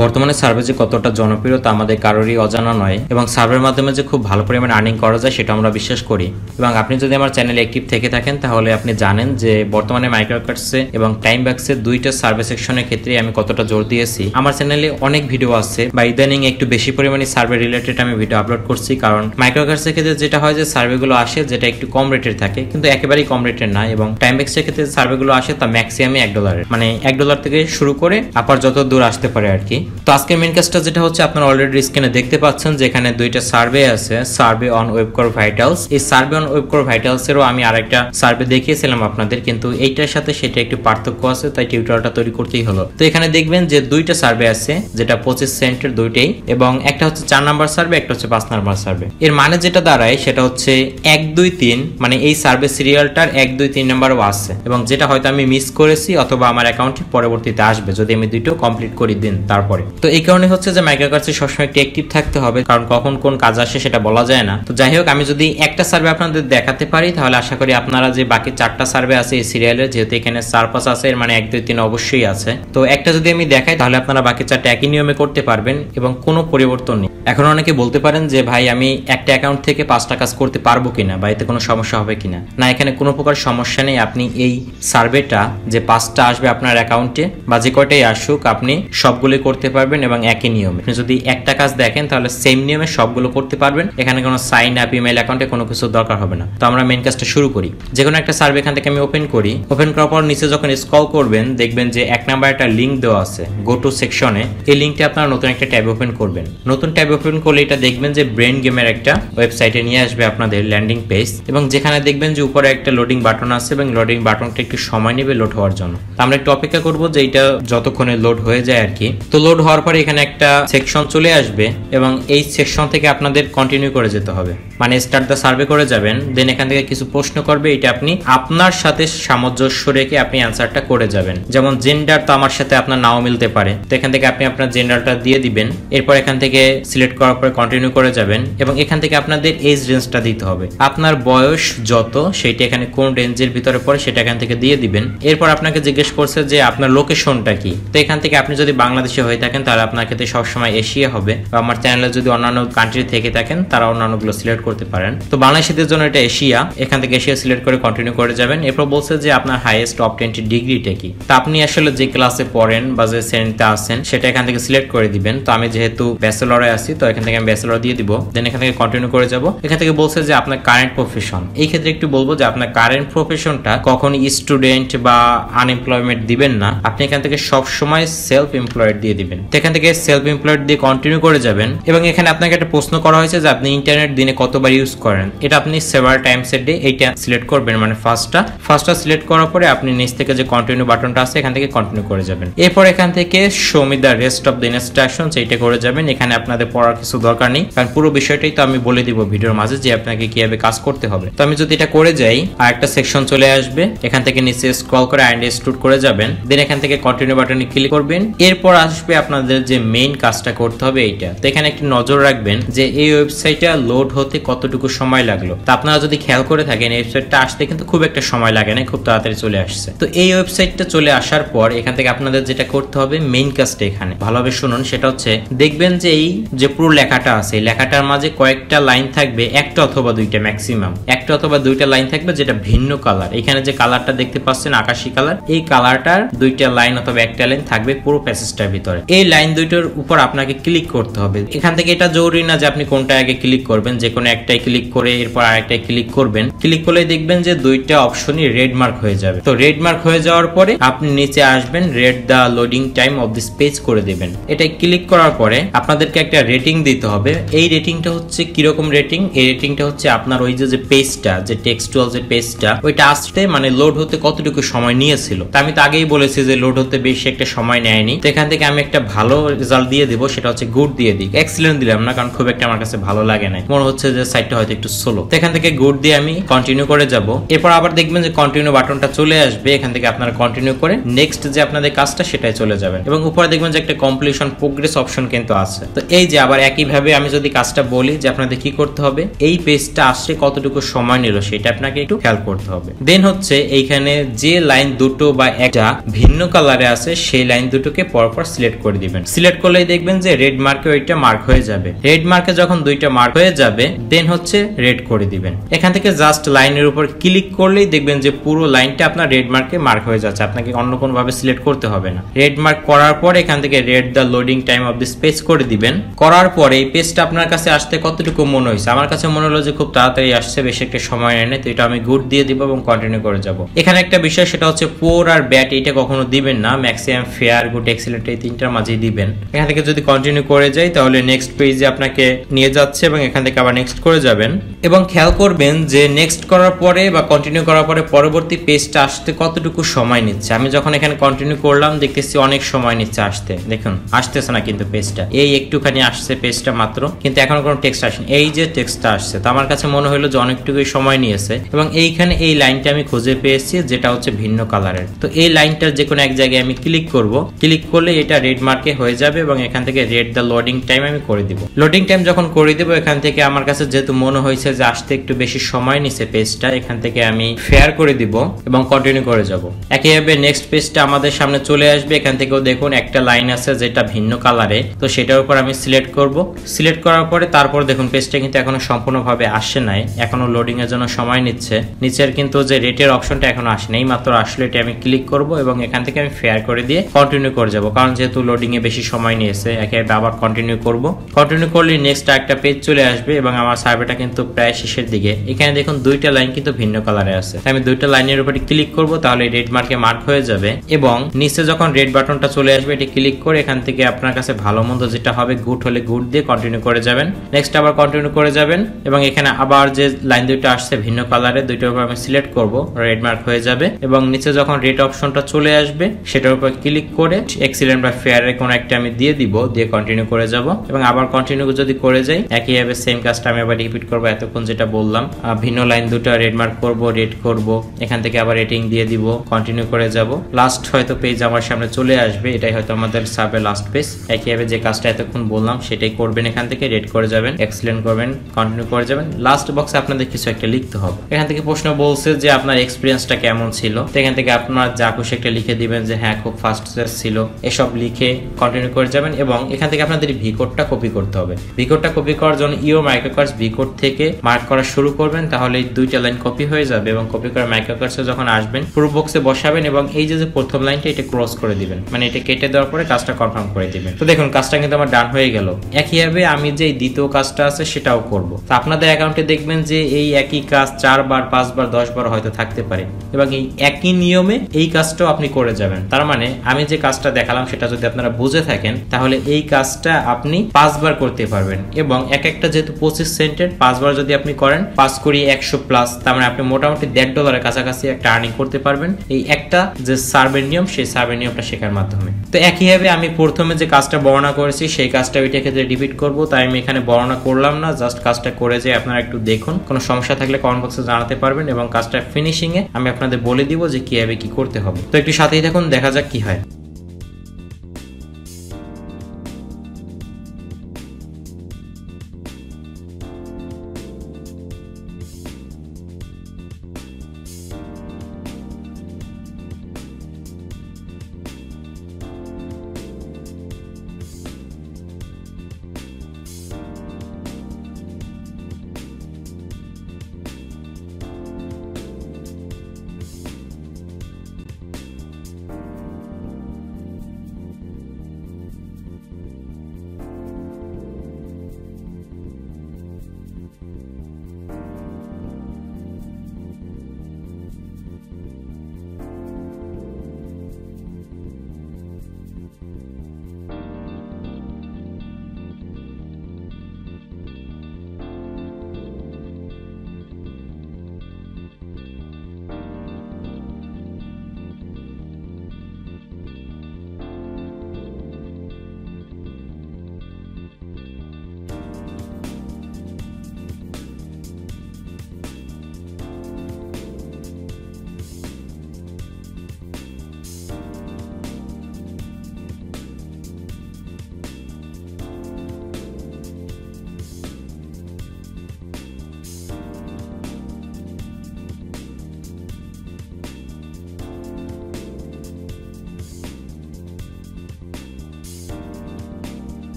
বর্তমানে সার্ভে যে কতটা জনপ্রিয় তা আমাদের কারোরই অজানা নয় এবং সার্ভের মাধ্যমে যে খুব ভালো পরিমাণে আর্নিং করা যায় সেটা আমরা বিশ্বাস করি। এবং আপনি যদি আমার চ্যানেলে অ্যাক্টিভ থেকে থাকেন তাহলে আপনি জানেন যে বর্তমানে মাইক্রোওয়ার্কার্সে এবং টাইমবাক্সে দুইটা সার্ভে সেকশনের ক্ষেত্রে আমি কতটা জোর দিয়েছি। আমার চ্যানেলে অনেক ভিডিও আছে বা ইদানিং একটু বেশি পরিমাণে সার্ভে রিলেটেড আমি ভিডিও আপলোড করছি, কারণ মাইক্রোওয়ার্কার্সের ক্ষেত্রে যেটা হয় যে সার্ভেগুলো আসে যেটা একটু কম রেটের থাকে কিন্তু একেবারেই কম রেটের না, এবং টাইমবাক্সের ক্ষেত্রে সার্ভেগুলো আসে তা ম্যাক্সিমামই $1, মানে $1 থেকে শুরু করে আপার যত দূর আসতে পারে আর কি। তো আজকে মেন কাজটা যেটা হচ্ছে আপনারা অলরেডি স্ক্রিনে দেখতে পাচ্ছেন যে এখানে দুইটা সার্ভে আছে, survey on web core vitals. এই survey on web core vitals এরও আমি আরেকটা সার্ভে দেখিয়েছিলাম আপনাদের, কিন্তু এইটার সাথে সেটা একটু পার্থক্য আছে, তাই টিউটোরিয়ালটা তৈরি করতেই হলো। তো এখানে দেখবেন যে দুইটা সার্ভে আছে, যেটা 25 সেন্টের দুইটাই, এবং একটা হচ্ছে 4 নাম্বার সার্ভে, একটা হচ্ছে 5 নাম্বার সার্ভে। এর মানে যেটা দাঁড়ায় সেটা হচ্ছে 1 2 3, মানে এই সার্ভে সিরিয়ালটার 1 2 3 নাম্বারও আছে, এবং যেটা হয়তো আমি মিস করেছি অথবা আমার অ্যাকাউন্টে পরবর্তীতে আসবে যদি আমি দুটো কমপ্লিট করি দিন তারপরে। তো এই কারণে হচ্ছে যে মাইক্রোওয়ার্কার্সে সবসময় একটু অ্যাক্টিভ থাকতে হবে, কারণ কখন কোন কাজ আসে সেটা বলা যায় না। তো যাই হোক, আমি যদি একটা সার্ভে আপনাদের দেখাতে পারি তাহলে আশা করি আপনারা যে বাকি 4টা সার্ভে আছে এই সিরিয়ালের, যেহেতু এখানে 4 5 আছে এর মানে 1 2 3 অবশ্যই আছে, তো একটা যদি আমি দেখাই তাহলে আপনারা বাকি 4টা একই নিয়মে করতে পারবেন এবং কোনো পরিবর্তন নেই। এখন অনেকে বলতে পারেন যে ভাই আমি একটা অ্যাকাউন্ট থেকে 5টা কাজ করতে পারবো কিনা বা এতে কোনো সমস্যা হবে কিনা। না, এখানে কোনো প্রকার সমস্যা নেই। আপনি এই সার্ভেটা যে 5টা আসবে আপনার অ্যাকাউন্টে বা যে কয়টাই আসুক আপনি সবগুলোই করতে পারবেন এবং একই নিয়মে। আপনি যদি একটা কাজ দেখেন তাহলে সেম নিয়মে সবগুলো করতে পারবেন, এখানে কোনো সাইন আপ ইমেল অ্যাকাউন্টে কোনো কিছু দরকার হবে না। তো আমরা মেইন কাজটা শুরু করি। যে কোনো একটা সার্ভে এখান থেকে আমি ওপেন করি। ওপেন করার পর নিচে যখন স্ক্রল করবেন দেখবেন যে 1 নাম্বার একটা লিংক দেওয়া আছে গো টু সেকশনে। এই লিংকটা আপনারা নতুন একটা ট্যাব ওপেন করবেন। নতুন ট্যাব ওপেন করলে এটা দেখবেন যে ব্রেন গেমের একটা ওয়েবসাইটে নিয়ে আসবে আপনাদের ল্যান্ডিং পেজ, এবং যেখানে দেখবেন যে উপরে একটা লোডিং বাটন আছে এবং লোডিং বাটনটা একটু সময় নেবে লোড হওয়ার জন্য। তো আমরা একটু অপেক্ষা করবো যে এটা যতক্ষণে লোড হয়ে যায় আর কি। তো লোড হওয়ার পরে এখানে একটা সেকশন চলে আসবে এবং এই সেকশন থেকে আপনাদের কন্টিনিউ করে যেতে হবে, মানে স্টার্ট দা সার্ভে করে যাবেন। দেন এখান থেকে কিছু প্রশ্ন করবে, এটা আপনি আপনার সাথে সামঞ্জস্য রেখে আপনি অ্যান্সারটা করে যাবেন। যেমন জেন্ডার তো আমার সাথে আপনার নাও মিলতে পারে, তো এখান থেকে আপনি আপনার জেন্ডারটা দিয়ে দিবেন। এরপর এখান থেকে সিলেক্ট করার পরে কন্টিনিউ করে যাবেন এবং এখান থেকে আপনাদের এজ রেঞ্জটা দিতে হবে। আপনার বয়স যত সেইটা এখানে কোন রেঞ্জের ভিতরে পড়ে সেটা এখান থেকে দিয়ে দিবেন। এরপর আপনাকে জিজ্ঞেস করছে যে আপনার লোকেশনটা কি, তো এখান থেকে আপনি যদি বাংলাদেশে হয়ে থাকেন তাহলে আপনার ক্ষেত্রে সবসময় এশিয়া হবে, বা আমার চ্যানেলে যদি অন্যান্য কান্ট্রি থেকে থাকেন তারা অন্যান্যগুলো সিলেক্ট করতে পারেন। তো বাংলাদেশিদের জন্য এটা এশিয়া, এখান থেকে এশিয়া সিলেক্ট করে কন্টিনিউ করে যাবেন। এরপর বলছে যে আপনার হাইয়েস্ট টপ 20 ডিগ্রিটা কি, তা আপনি আসলে যে ক্লাসে পড়েন বা যে শ্রেণীতে আছেন সেটা এখান থেকে সিলেক্ট করে দিবেন। তো আমি যেহেতু ব্যাচেলরে আছি তো এখান থেকে আমি ব্যাচেলর দিয়ে দিব। দেন এখান থেকে কন্টিনিউ করে যাব। এখান থেকে বলছে যে আপনার কারেন্ট প্রফেশন, এই ক্ষেত্রে একটু বলবো যে আপনার কারেন্ট প্রফেশনটা কখন স্টুডেন্ট বা আনএমপ্লয়মেন্ট দিবেন না, আপনি এখান থেকে সব সময় সেলফ এমপ্লয়েড দিয়ে দিবেন। তো এখান থেকে সেলফ এমপ্লয়েড দিয়ে কন্টিনিউ করে যাবেন এবং এখানে আপনাকে একটা প্রশ্ন করা হয়েছে যে আপনি ইন্টারনেট দিনে কতবার ইউজ করেন, এটা আপনি সেভারাল টাইমস এ ডে এইটা সিলেক্ট করবেন, মানে ফার্স্টটা সিলেক্ট করার পরে আপনি নিচ থেকে যে কন্টিনিউ বাটনটা আছে এখান থেকে কন্টিনিউ করে যাবেন। এরপর এখান থেকে show me the rest of the instructions এইটা করে যাবেন। এখানে আপনাদের পড়ার কিছু দরকার নেই, কারণ পুরো বিষয়টাই তো আমি বলে দিব ভিডিওর মাঝে যে আপনাকে কিভাবে কাজ করতে হবে। তো আমি যদি এটা করে যাই আর একটা সেকশন চলে আসবে, এখান থেকে নিচে স্ক্রল করে আইন্ড এক্সট্রুড করে যাবেন। দেন এখান থেকে কন্টিনিউ বাটনে ক্লিক করবেন। এরপর আসবে আপনাদের যে মেইন কাজটা করতে হবে এইটা। তো এখানে একটু নজর রাখবেন যে এই ওয়েবসাইটটা লোড হতে কতটুকু সময় লাগলো। তো আপনারা যদি খেয়াল করে থাকেন এই ওয়েবসাইটটা আসতে কিন্তু খুব একটা সময় লাগে না, খুব তাড়াতাড়ি চলে আসছে। তো এই ওয়েবসাইটটা চলে আসার পর এখান থেকে আপনাদের যেটা করতে হবে মেইন কাজটা এখানে ভালোভাবে শুনুন, সেটা হচ্ছে দেখবেন যে এই যে পুরো লেখাটা আছে এই লেখাটার মাঝে কয়েকটা লাইন থাকবে, একটা অথবা দুইটা, ম্যাক্সিমাম একটা অথবা দুইটা লাইন থাকবে যেটা ভিন্ন কালার। এখানে যে কালারটা দেখতে পাচ্ছেন আকাশী কালার, এই কালারটার দুইটা লাইন অথবা একটা লাইন থাকবে পুরো প্যাসেজটার ভিতরে। এই লাইন দুইটার উপর আপনাকে ক্লিক করতে হবে। এখান থেকে এটা জরুরি না যে আপনি কোনটা আগে ক্লিক করবেন, যে কোনো একটাই ক্লিক করে এরপর আরেকটাই ক্লিক করবেন। ক্লিক করলে দেখবেন যে দুইটা অপশনই রেড মার্ক হয়ে যাবে। তো রেড মার্ক হয়ে যাওয়ার পরে আপনি নিচে আসবেন, read the loading time of this page করে দিবেন। এটা ক্লিক করার পরে আপনাদেরকে একটা রেটিং দিতে হবে। এই রেটিংটা হচ্ছে কিরকম রেটিং, এই রেটিংটা হচ্ছে আপনার ওই যে পেজটা, যে টেক্সচুয়াল যে পেজটা ওইটা আসতে মানে লোড হতে কতটুকু সময় নিয়েছিল। তা আমি তো আগেই বলেছি যে লোড হতে বেশি একটা সময় নেয়নি। তো এখান থেকে আমি একটা ভালো রেজাল্ট দিয়ে দিব, সেটা হচ্ছে গুড দিয়ে দিই। এক্সিলেন্ট দিলাম না, কারণ খুব একটা আমার কাছে ভালো লাগে না, মনে হচ্ছে যে নিচের সাইডটা হয়তো একটু স্লো। তো এখান থেকে গুড দিয়ে আমি কন্টিনিউ করে যাব। এরপর আবার দেখবেন যে কন্টিনিউ বাটনটা চলে আসবে, এখান থেকে আপনারা কন্টিনিউ করে নেক্সট যে আপনাদের কাজটা সেটাই চলে যাবেন এবং উপরে দেখবেন যে একটা কমপ্লিশন প্রোগ্রেস অপশন কিন্তু আছে। তো এই যে আবার একইভাবে আমি যদি কাজটা বলি যে আপনাদের কি করতে হবে, এই পেজটা আসতে কতটুকু সময় নিল সেটা আপনাকে একটু খেয়াল করতে হবে। দেন হচ্ছে এইখানে যে লাইন দুটো বা একটা ভিন্ন কালারে আছে সেই লাইন দুটোকে পরপর সিলেক্ট করে দিবেন। সিলেক্ট করলেই দেখবেন যে রেড মার্কে ওইটা মার্ক হয়ে যাবে। রেড মার্কে যখন দুইটা মার্ক হয়ে যাবে দেন হচ্ছে রেড করে দিবেন। এখান থেকে জাস্ট লাইনের উপর ক্লিক করলেই দেখবেন যে পুরো লাইনটা আপনার রেড মার্কে মার্ক হয়ে যাচ্ছে, আপনাকে অন্য কোনো ভাবে সিলেক্ট করতে হবে না। রেড মার্ক করার পর এখান থেকে red the loading time of this page করে দিবেন। করার পরে এই পেজটা আপনার কাছে আসতে কতটুকু মনে হয়েছে? আমার কাছে মনে হলো যে খুব তাড়াতাড়ি আসছে, বেশি একটা সময় নেয়, তো এটা আমি গুড দিয়ে দিব এবং কন্টিনিউ করে যাব। এখানে একটা বিষয় সেটা হচ্ছে পোর আর ব্যাড এটা কখনো দিবেন না, ম্যাক্সিমাম ফেয়ার, গুড, এক্সিলেন্ট এই তিনটার মাঝেই দিবেন। এখান থেকে যদি কন্টিনিউ করে যাই তাহলে নেক্সট পেজে আপনাকে নিয়ে যাচ্ছে এবং এখান থেকে আবার নেক্সট করে যাবেন এবং খেয়াল করবেন যে নেক্সট করার পরে বা কন্টিনিউ করার পরে পরবর্তী পেজটা আসতে কতটুকু সময় নিচ্ছে। আমি যখন এখানে কন্টিনিউ করলাম দেখতেছি অনেক সময় নিচ্ছে আসতে, দেখুন আসতেছে না কিন্তু পেজটা, এই একটুখানি আসছে পেজটা মাত্র, কিন্তু এখনো কোনো টেক্সট আসেনি। এই যে টেক্সটটা আসছে, তো আমার কাছে মনে হলো যে অনেকটুকুই সময় নিয়েছে এবং এইখানে এই লাইনটা আমি খুঁজে পেয়েছি যেটা হচ্ছে ভিন্ন কালারের। তো এই লাইনটার যে কোনো এক জায়গায় আমি ক্লিক করব, ক্লিক করলে এটা রেড মার্কে হয়ে যাবে এবং এখান থেকে রেড দ্য লোডিং টাইম আমি করে দিব। লোডিং টাইম যখন করে দিব এখান থেকে আমার কাছে যেহেতু মনে হয়েছে যে আসতে একটু বেশি সময় নিছে পেজটা, এখান থেকে আমি ফেয়ার করে দিব এবং কন্টিনিউ করে যাব। একইভাবে নেক্সট পেজটা আমাদের সামনে চলে আসবে। এখান থেকেও দেখুন একটা লাইন আছে যেটা ভিন্ন কালারে, তো সেটার উপর আমি সিলেক্ট করব। সিলেক্ট করার পরে তারপর দেখুন পেজটা কিন্তু এখনো সম্পূর্ণভাবে আসে নাই, এখনো লোডিং এর জন্য সময় নিচ্ছে। নিচের কিন্তু যে রেটের অপশনটা এখনো আসেনি, এই মাত্র আসলে এটা আমি ক্লিক করব এবং এখান থেকে আমি ফেয়ার করে দিয়ে কন্টিনিউ করে যাব, কারণ যেহেতু লোডিং এ বেশি সময় নিয়েছে। একইভাবে আবার কন্টিনিউ করব। কন্টিনিউ করলে নেক্সট একটা পেজ চলে আসবে এবং আমার সার্ভেটা কিন্তু প্রায় শেষের দিকে। এখানে দেখুন দুইটা লাইন কিন্তু ভিন্ন কালারে আছে, আমি দুইটা লাইনের উপরে ক্লিক করব, তাহলে রেড মার্কে মার্ক হয়ে যাবে এবং নিচে যখন রেড বাটনটা চলে আসবে এটি ক্লিক করে এখান থেকে আপনার কাছে ভালো মন্দ যেটা হবে গুড হলে গুড দিয়ে কন্টিনিউ করে যাবেন। নেক্সট আবার কন্টিনিউ করে যাবেন এবং এখানে আবার যে লাইন দুইটা আসছে ভিন্ন কালারে, দুইটার উপর আমি সিলেক্ট করব, রেড মার্ক হয়ে যাবে এবং নিচে যখন রেড অপশনটা চলে আসবে সেটার উপর ক্লিক করে এক্সিলেন্ট বা ফেয়ার এর কোনো একটা আমি দিয়ে দিব, দিয়ে কন্টিনিউ করে যাব এবং আবার কন্টিনিউ যদি করে যাই একইভাবে সেম কাজটা আমি আবার রিপিট করব। এতক্ষণ যেটা বললাম, ভিন্ন লাইন দুটো রেড মার্ক করব, রেড করব, এখান থেকে আবার রেটিং দিয়ে দিব, কন্টিনিউ করে যাব। লাস্ট হয়তো পেজ আমার সামনে চলে আসবে, এটাই হয়তো আমাদের সার্ভে লাস্ট পেজ। একইভাবে যে কাজটা এতক্ষণ বললাম সেটাই করবেন, এখান থেকে রেড করে যাবেন, এক্সিলেন্ট করবেন, কন্টিনিউ করে যাবেন। লাস্ট বক্সে আপনাদের কিছু একটা লিখতে হবে। এখান থেকে প্রশ্ন বলছে যে আপনার এক্সপিরিয়েন্সটা কেমন ছিল, তো এখান থেকে আপনার যা খুশি একটা লিখে দিবেন যে হ্যাঁ খুব ফাস্ট ছিল, এসব লিখে কন্টিনিউ করে যাবেন এবং এখান থেকে আপনাদের ভি কোডটা কপি করতে হবে। ভি কোডটা কপি করার জন্য মাইক্রোকার্স ভি কোড থেকে মার্ক করা শুরু করবেন, তাহলে এই দুইটা লাইন কপি হয়ে যাবে এবং কপি করে মাইক্রোকার্সে যখন আসবেন পুরো বক্সে বসাবেন এবং এই যে প্রথম লাইনটা এটা ক্রস করে দিবেন, মানে এটা কেটে দেওয়ার পরে কাজটা কনফার্ম করে দিবেন। তো দেখুন কাজটা কিন্তু আমার ডান হয়ে গেল। একইভাবে আমি যে দ্বিতীয় কাজটা আছে সেটাও করব। তো আপনাদের অ্যাকাউন্টে দেখবেন যে এই একই কাজ 4 বার 5 বার 10 বার হয়তো থাকতে পারে এবং এই একই নিয়মে এই কাজটাও আপনি করে যাবেন। তার মানে আমি যে কাজটা দেখালাম সেটা যদি আপনারা বুঝে থাকেন তাহলে এই কাজটা আপনি 5 বার করতে পারবেন এবং এক একটা যেহেতু 25 সেন্টের 5 বার যদি আপনি করেন 5 কোটি 100 প্লাস, তার মানে আপনি মোটামুটি $1.5 কাছাকাছি একটা আর্নিং করতে পারবেন এই একটা যে সার্ভের নিয়ম, সেই সার্ভের নিয়মটা শেখার মাধ্যমে। তো একইভাবে আমি প্রথমে যে কাজটা বর্ণনা করেছি সেই কাজটা ওইটা ক্ষেত্রে রিপিট করব, তাই আমি এখানে বর্ণনা করলাম না, জাস্ট কাজটা করে যে আপনারা একটু দেখুন। কোনো সমস্যা থাকলে কমেন্ট বক্সে জানাতে পারবেন এবং কাজটা ফিনিশিং এ আমি আপনাদের বলে দিব যে কিভাবে কি করতে হবে। তো একটু সাথেই থাকুন, দেখা যাক কি হয়।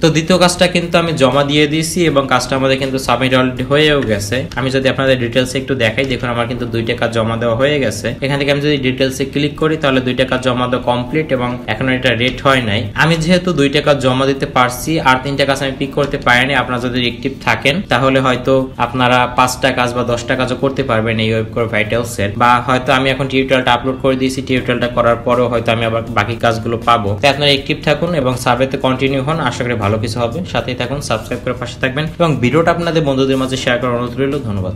তো দ্বিতীয় কাজটা কিন্তু আমি জমা দিয়ে দিয়েছি এবং কাজটা আমাদের কিন্তু সাবমিট অলরেডি হয়েও গেছে। আমি যদি আপনাদের ডিটেলসে একটু দেখাই, দেখুন আমার কিন্তু 2টা কাজ জমা দেওয়া হয়ে গেছে। এখান থেকে আমি যদি ডিটেলসে ক্লিক করি তাহলে 2টা কাজ জমা দেওয়া কমপ্লিট এবং এখনো এটা রেট হয় নাই। আমি যেহেতু 2টা কাজ জমা দিতে পারছি আর 3টা কাজ আমি পিক করতে পারিনি, আপনারা যদি অ্যাক্টিভ থাকেন তাহলে হয়তো আপনারা 5টা কাজ বা 10টা কাজও করতে পারবেন এই ওয়েব কোর ভাইটালস এর। বা হয়তো আমি এখন টিউটোরিয়ালটা আপলোড করে দিয়েছি, টিউটোরিয়ালটা করার পরেও হয়তো আমি আবার বাকি কাজগুলো পাবো। তাই আপনারা অ্যাক্টিভ থাকুন এবং সার্ভেতে কন্টিনিউ হন, আশা করি ভালো কিছু হবে। সাথেই থাকুন, সাবস্ক্রাইব করে পাশে থাকবেন এবং ভিডিওটা আপনাদের বন্ধুদের মাঝে শেয়ার করার অনুরোধ রইল। ধন্যবাদ।